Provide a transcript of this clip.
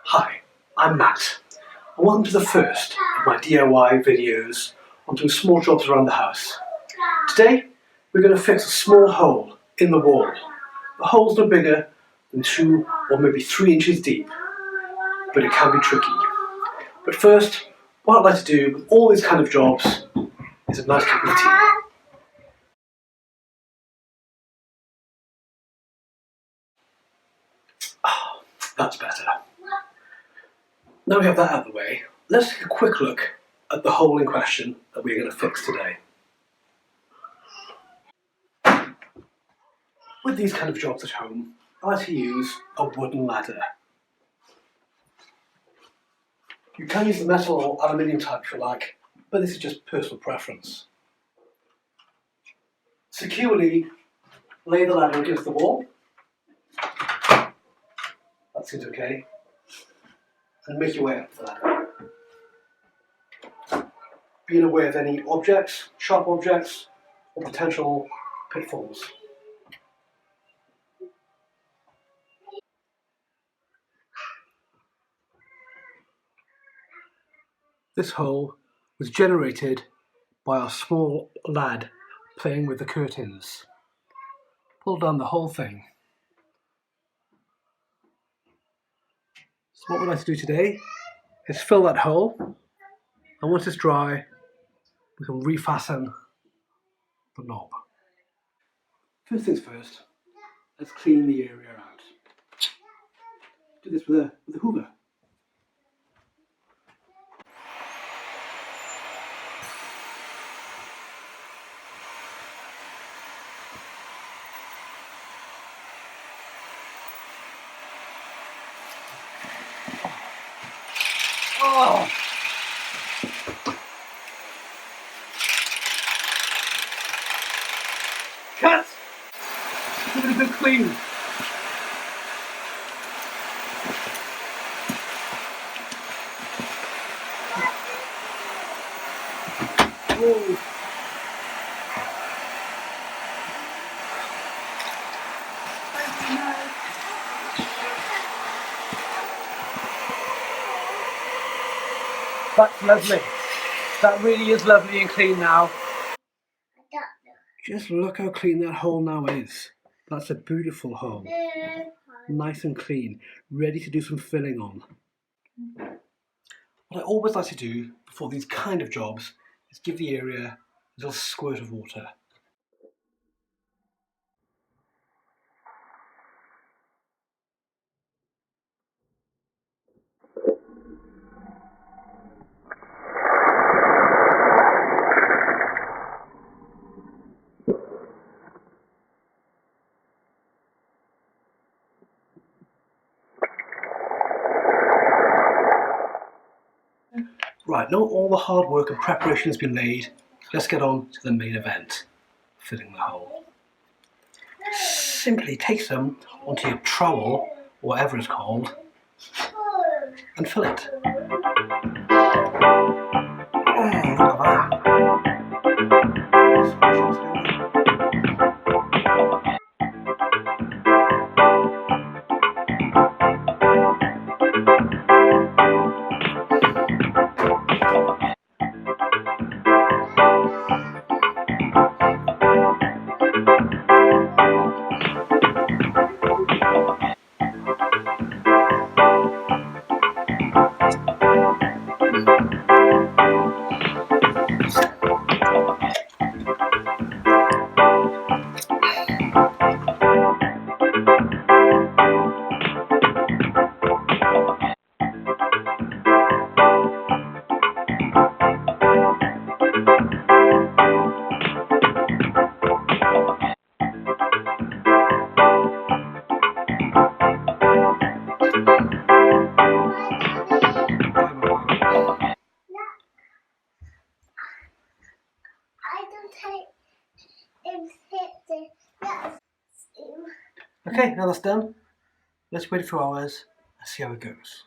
Hi, I'm Matt, and welcome to the first of my DIY videos on doing small jobs around the house. Today, we're going to fix a small hole in the wall. The hole's no bigger than 2 or maybe 3 inches deep, but it can be tricky. But first, what I'd like to do with all these kind of jobs is a nice cup of tea. Oh, that's better. Now we have that out of the way, let's take a quick look at the hole in question that we're going to fix today. With these kind of jobs at home, I like to use a wooden ladder. You can use the metal or aluminium type if you like, but this is just personal preference. Securely lay the ladder against the wall. That seems okay. And make your way up the ladder. Being aware of any objects, sharp objects, or potential pitfalls. This hole was generated by a small lad playing with the curtains. Pull down the whole thing. So what we'd like to do today is fill that hole, and once it's dry, we can refasten the knob. First things first, let's clean the area out. Do this with a hoover. Oh! Cut! Give it a good clean. Oh. That's lovely. That really is lovely and clean now. Just look how clean that hole now is. That's a beautiful hole. Nice and clean, ready to do some filling on. What I always like to do before these kind of jobs is give the area a little squirt of water. Right, now all the hard work and preparation has been made, let's get on to the main event, filling the hole. Simply take some onto your trowel, or whatever it's called, and fill it. Oh, look at that. Okay, now that's done. Let's wait a few hours and see how it goes.